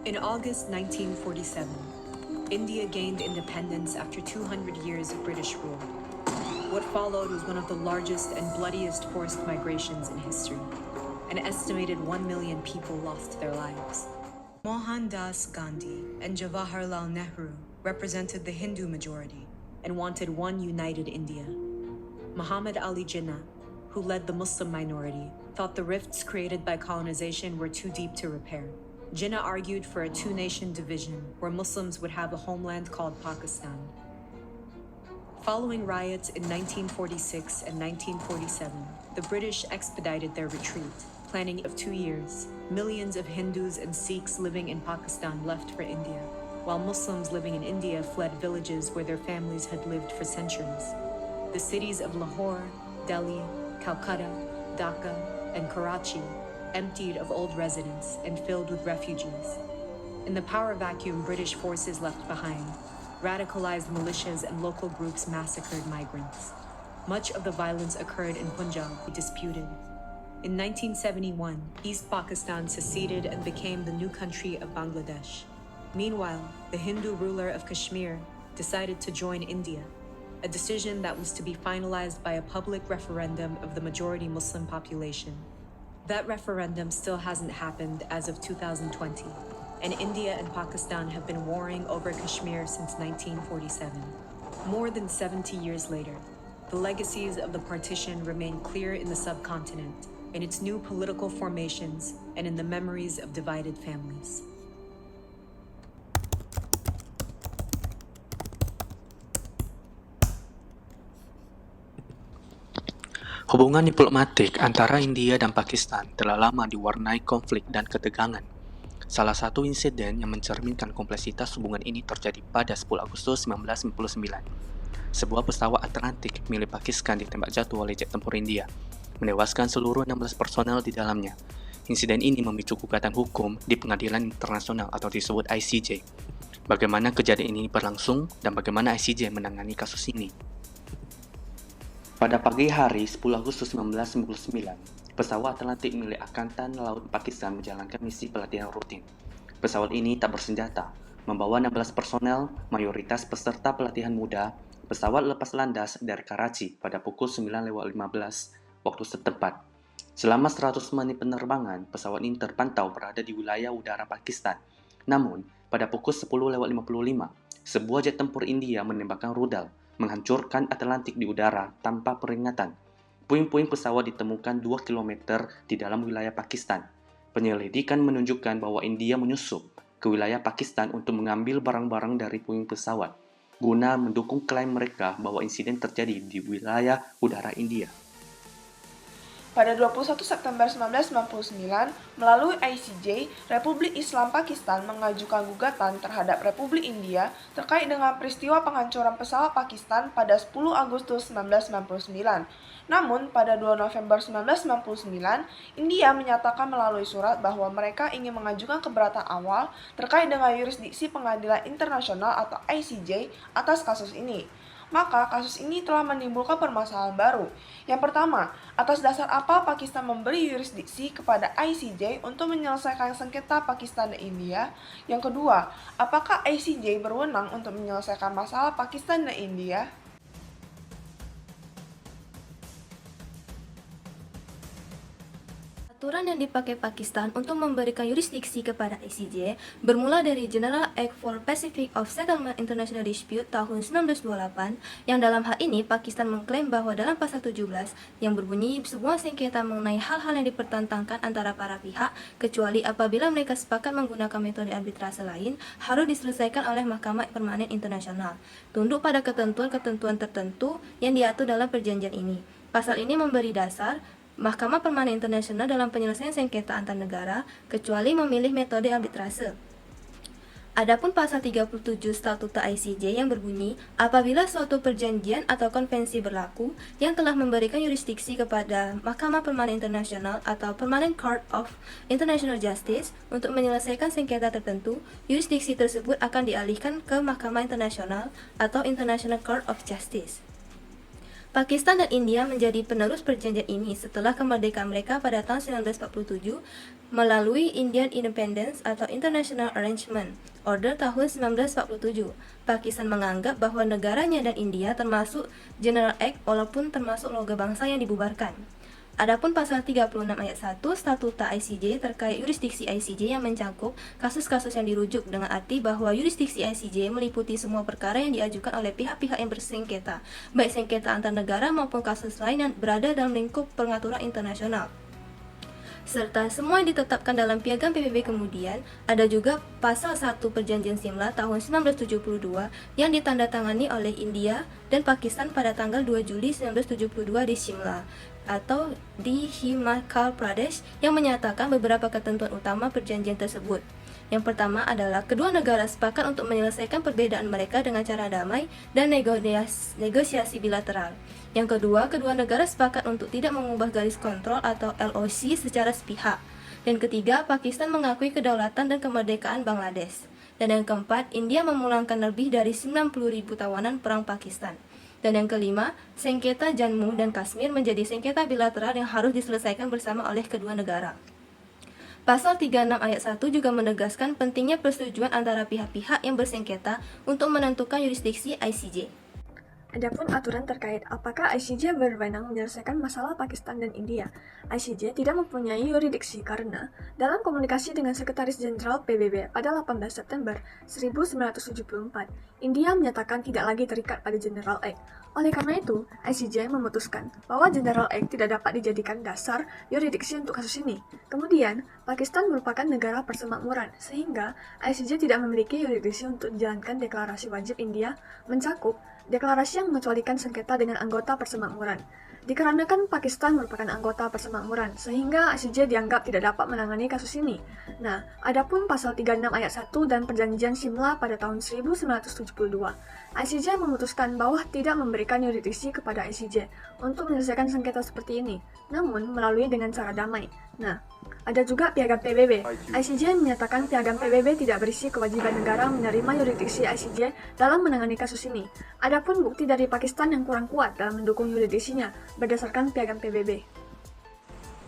In August 1947, India gained independence after 200 years of British rule. What followed was one of the largest and bloodiest forced migrations in history. An estimated 1 million people lost their lives. Mohandas Gandhi and Jawaharlal Nehru represented the Hindu majority and wanted one united India. Muhammad Ali Jinnah, who led the Muslim minority, thought the rifts created by colonization were too deep to repair. Jinnah argued for a two-nation division where Muslims would have a homeland called Pakistan. Following riots in 1946 and 1947, the British expedited their retreat. Planning of 2 years, millions of Hindus and Sikhs living in Pakistan left for India, while Muslims living in India fled villages where their families had lived for centuries. The cities of Lahore, Delhi, Calcutta, Dhaka, and Karachi emptied of old residents and filled with refugees. In the power vacuum British forces left behind, radicalized militias and local groups massacred migrants. Much of the violence occurred in Punjab, disputed. In 1971, East Pakistan seceded and became the new country of Bangladesh. Meanwhile, the Hindu ruler of Kashmir decided to join India, a decision that was to be finalized by a public referendum of the majority Muslim population. That referendum still hasn't happened as of 2020, and India and Pakistan have been warring over Kashmir since 1947. More than 70 years later, the legacies of the partition remain clear in the subcontinent, in its new political formations, and in the memories of divided families. Hubungan diplomatik antara India dan Pakistan telah lama diwarnai konflik dan ketegangan. Salah satu insiden yang mencerminkan kompleksitas hubungan ini terjadi pada 10 Agustus 1999. Sebuah pesawat Atlantik milik Pakistan ditembak jatuh oleh jet tempur India, menewaskan seluruh 16 personel di dalamnya. Insiden ini memicu gugatan hukum di Pengadilan Internasional atau disebut ICJ. Bagaimana kejadian ini berlangsung dan bagaimana ICJ menangani kasus ini? Pada pagi hari 10 Agustus 1999, pesawat Atlantik milik Angkatan Laut Pakistan menjalankan misi pelatihan rutin. Pesawat ini tak bersenjata, membawa 16 personel, mayoritas peserta pelatihan muda. Pesawat lepas landas dari Karachi pada pukul 9:15 waktu setempat. Selama 100 menit penerbangan, pesawat ini terpantau berada di wilayah udara Pakistan. Namun, pada pukul 10:55, sebuah jet tempur India menembakkan rudal, menghancurkan Atlantik di udara tanpa peringatan. Puing-puing pesawat ditemukan 2 km di dalam wilayah Pakistan. Penyelidikan menunjukkan bahwa India menyusup ke wilayah Pakistan untuk mengambil barang-barang dari puing pesawat, guna mendukung klaim mereka bahwa insiden terjadi di wilayah udara India. Pada 21 September 1999, melalui ICJ, Republik Islam Pakistan mengajukan gugatan terhadap Republik India terkait dengan peristiwa penghancuran pesawat Pakistan pada 10 Agustus 1999. Namun, pada 2 November 1999, India menyatakan melalui surat bahwa mereka ingin mengajukan keberatan awal terkait dengan yurisdiksi Pengadilan Internasional atau ICJ atas kasus ini. Maka kasus ini telah menimbulkan permasalahan baru. Yang pertama, atas dasar apa Pakistan memberi yurisdiksi kepada ICJ untuk menyelesaikan sengketa Pakistan dan India? Yang kedua, apakah ICJ berwenang untuk menyelesaikan masalah Pakistan dan India? Aturan yang dipakai Pakistan untuk memberikan yurisdiksi kepada ICJ bermula dari General Act for Pacific of Settlement International Dispute tahun 1928, yang dalam hal ini Pakistan mengklaim bahwa dalam pasal 17 yang berbunyi sebuah sengketa mengenai hal-hal yang dipertentangkan antara para pihak, kecuali apabila mereka sepakat menggunakan metode arbitrase lain, harus diselesaikan oleh Mahkamah Permanen Internasional, tunduk pada ketentuan-ketentuan tertentu yang diatur dalam perjanjian ini. Pasal ini memberi dasar Mahkamah Permanen Internasional dalam penyelesaian sengketa antar negara, kecuali memilih metode arbitrase. Adapun pasal 37 Statuta ICJ yang berbunyi, apabila suatu perjanjian atau konvensi berlaku yang telah memberikan yurisdiksi kepada Mahkamah Permanen Internasional atau Permanent Court of International Justice untuk menyelesaikan sengketa tertentu, yurisdiksi tersebut akan dialihkan ke Mahkamah Internasional atau International Court of Justice. Pakistan dan India menjadi penerus perjanjian ini setelah kemerdekaan mereka pada tahun 1947 melalui Indian Independence atau International Arrangement Order tahun 1947. Pakistan menganggap bahwa negaranya dan India termasuk General Act walaupun termasuk logo bangsa yang dibubarkan. Adapun pasal 36 ayat 1 Statuta ICJ terkait yurisdiksi ICJ yang mencakup kasus-kasus yang dirujuk dengan arti bahwa yurisdiksi ICJ meliputi semua perkara yang diajukan oleh pihak-pihak yang bersengketa, baik sengketa antar negara maupun kasus lain yang berada dalam lingkup pengaturan internasional. Serta semua yang ditetapkan dalam Piagam PBB. Kemudian, ada juga pasal 1 Perjanjian Simla tahun 1972 yang ditandatangani oleh India dan Pakistan pada tanggal 2 Juli 1972 di Shimla atau di Himachal Pradesh yang menyatakan beberapa ketentuan utama perjanjian tersebut. Yang pertama adalah kedua negara sepakat untuk menyelesaikan perbedaan mereka dengan cara damai dan negosiasi bilateral. Yang kedua, kedua negara sepakat untuk tidak mengubah garis kontrol atau LOC secara sepihak. Dan ketiga, Pakistan mengakui kedaulatan dan kemerdekaan Bangladesh. Dan yang keempat, India memulangkan lebih dari 90.000 tawanan perang Pakistan. Dan yang kelima, sengketa Jammu dan Kashmir menjadi sengketa bilateral yang harus diselesaikan bersama oleh kedua negara. Pasal 36 ayat 1 juga menegaskan pentingnya persetujuan antara pihak-pihak yang bersengketa untuk menentukan yurisdiksi ICJ. Adapun aturan terkait apakah ICJ berwenang menyelesaikan masalah Pakistan dan India, ICJ tidak mempunyai yurisdiksi karena dalam komunikasi dengan Sekretaris Jenderal PBB pada 18 September 1974, India menyatakan tidak lagi terikat pada General Act. Oleh karena itu, ICJ memutuskan bahwa General Act tidak dapat dijadikan dasar yurisdiksi untuk kasus ini. Kemudian, Pakistan merupakan negara persemakmuran, sehingga ICJ tidak memiliki yurisdiksi untuk menjalankan deklarasi wajib India mencakup deklarasi yang mengecualikan sengketa dengan anggota persemakmuran. Dikarenakan Pakistan merupakan anggota persemakmuran, sehingga ICJ dianggap tidak dapat menangani kasus ini. Nah, adapun pasal 36 ayat 1 dan perjanjian Shimla pada tahun 1972, ICJ memutuskan bahwa tidak memberikan yurisdiksi kepada ICJ untuk menyelesaikan sengketa seperti ini, namun melalui dengan cara damai. Nah, ada juga Piagam PBB. ICJ menyatakan Piagam PBB tidak berisi kewajiban negara menerima yurisdiksi ICJ dalam menangani kasus ini. Adapun bukti dari Pakistan yang kurang kuat dalam mendukung yurisdiksinya berdasarkan Piagam PBB.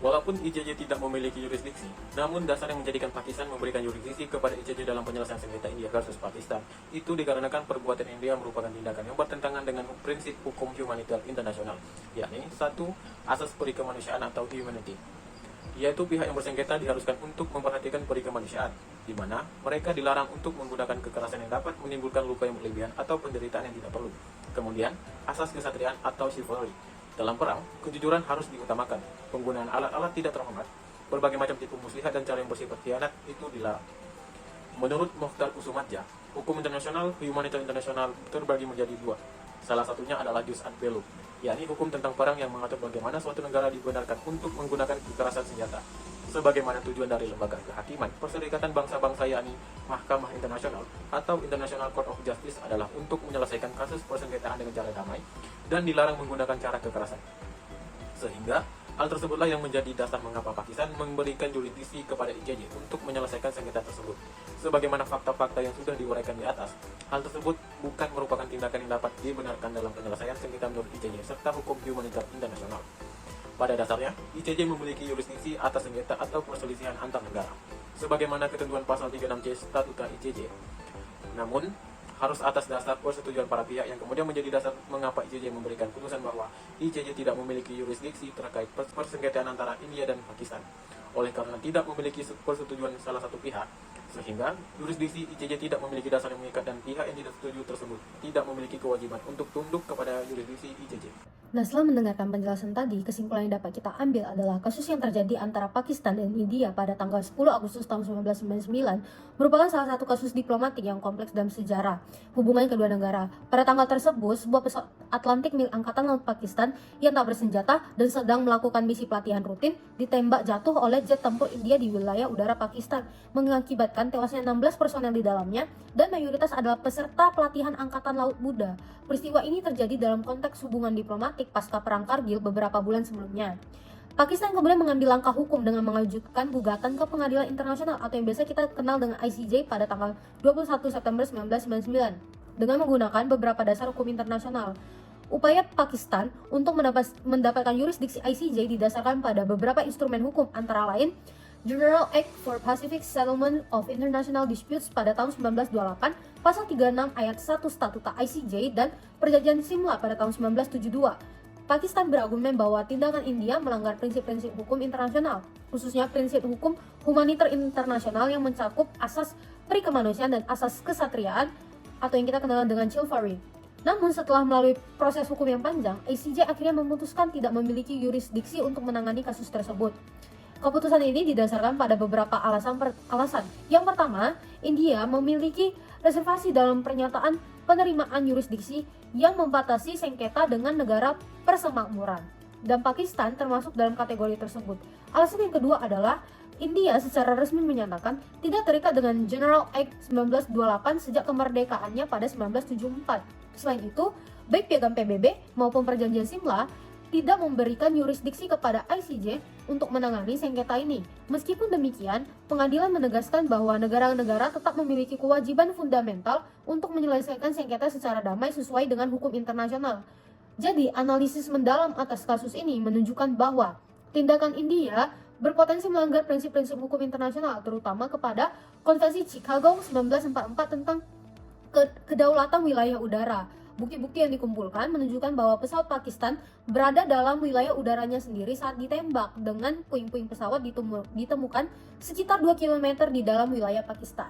Walaupun ICJ tidak memiliki yurisdiksi, namun dasar yang menjadikan Pakistan memberikan yurisdiksi kepada ICJ dalam penyelesaian sengketa India versus Pakistan itu dikarenakan perbuatan India merupakan tindakan yang bertentangan dengan prinsip hukum humaniter internasional, yakni 1. Asas peri kemanusiaan atau humanity, yaitu pihak yang bersengketa diharuskan untuk memperhatikan peri kemanusiaan, di mana mereka dilarang untuk menggunakan kekerasan yang dapat menimbulkan luka yang berlebihan atau penderitaan yang tidak perlu. Kemudian, asas kesatriaan atau chivalry. Dalam perang, kejujuran harus diutamakan. Penggunaan alat-alat tidak terhormat, berbagai macam tipu muslihat dan cara yang bersifat khianat itu dilarang. Menurut Mukhtar Kusumadja, hukum internasional, humaniter internasional terbagi menjadi dua. Salah satunya adalah jus ad bellum, yakni hukum tentang perang yang mengatur bagaimana suatu negara dibenarkan untuk menggunakan kekerasan senjata. Sebagaimana tujuan dari lembaga kehakiman, Perserikatan Bangsa-Bangsa yakni Mahkamah Internasional atau International Court of Justice adalah untuk menyelesaikan kasus persengketaan dengan cara damai dan dilarang menggunakan cara kekerasan. Sehingga, hal tersebutlah yang menjadi dasar mengapa Pakistan memberikan yurisdiksi kepada ICJ untuk menyelesaikan sengketa tersebut. Sebagaimana fakta-fakta yang sudah diuraikan di atas, hal tersebut bukan merupakan tindakan yang dapat dibenarkan dalam penyelesaian sengketa menurut ICJ serta hukum humaniter internasional. Pada dasarnya, ICJ memiliki yurisdiksi atas sengketa atau perselisihan antar negara, sebagaimana ketentuan pasal 36C Statuta ICJ. Namun, harus atas dasar persetujuan para pihak yang kemudian menjadi dasar mengapa ICJ memberikan putusan bahwa ICJ tidak memiliki yurisdiksi terkait persengketaan antara India dan Pakistan. Oleh karena tidak memiliki persetujuan salah satu pihak, sehingga yurisdiksi ICJ tidak memiliki dasar yang mengikat dan pihak yang tidak setuju tersebut tidak memiliki kewajiban untuk tunduk kepada yurisdiksi ICJ. Nah, setelah mendengarkan penjelasan tadi, kesimpulan yang dapat kita ambil adalah kasus yang terjadi antara Pakistan dan India pada tanggal 10 Agustus tahun 1999 merupakan salah satu kasus diplomatik yang kompleks dalam sejarah hubungan kedua negara. Pada tanggal tersebut, sebuah pesawat Atlantik milik Angkatan Laut Pakistan yang tak bersenjata dan sedang melakukan misi pelatihan rutin ditembak jatuh oleh jet tempur India di wilayah udara Pakistan, mengakibatkan tewasnya 16 personel di dalamnya dan mayoritas adalah peserta pelatihan Angkatan Laut Muda. Peristiwa ini terjadi dalam konteks hubungan diplomatik pasca Perang Kargil beberapa bulan sebelumnya. Pakistan kemudian mengambil langkah hukum dengan mengajukan gugatan ke pengadilan internasional atau yang biasa kita kenal dengan ICJ pada tanggal 21 September 1999 dengan menggunakan beberapa dasar hukum internasional. upaya Pakistan untuk mendapatkan yurisdiksi ICJ didasarkan pada beberapa instrumen hukum, antara lain General Act for Pacific Settlement of International Disputes pada tahun 1928, pasal 36 ayat 1 Statuta ICJ, dan Perjanjian Simla pada tahun 1972. Pakistan berargumen bahwa tindakan India melanggar prinsip-prinsip hukum internasional, khususnya prinsip hukum humaniter internasional yang mencakup asas perikemanusiaan dan asas kesatriaan atau yang kita kenal dengan chivalry. Namun setelah melalui proses hukum yang panjang, ICJ akhirnya memutuskan tidak memiliki yurisdiksi untuk menangani kasus tersebut. Keputusan ini didasarkan pada beberapa alasan. Yang pertama, India memiliki reservasi dalam pernyataan penerimaan yurisdiksi yang membatasi sengketa dengan negara persemakmuran, dan Pakistan termasuk dalam kategori tersebut. Alasan yang kedua adalah India secara resmi menyatakan tidak terikat dengan General Act 1928 sejak kemerdekaannya pada 1974. Selain itu, baik Piagam PBB maupun Perjanjian Simla tidak memberikan yurisdiksi kepada ICJ untuk menangani sengketa ini. Meskipun demikian, pengadilan menegaskan bahwa negara-negara tetap memiliki kewajiban fundamental untuk menyelesaikan sengketa secara damai sesuai dengan hukum internasional. Jadi, analisis mendalam atas kasus ini menunjukkan bahwa tindakan India berpotensi melanggar prinsip-prinsip hukum internasional, terutama kepada Konvensi Chicago 1944 tentang kedaulatan wilayah udara. Bukti-bukti yang dikumpulkan menunjukkan bahwa pesawat Pakistan berada dalam wilayah udaranya sendiri saat ditembak, dengan puing-puing pesawat ditemukan sekitar 2 km di dalam wilayah Pakistan.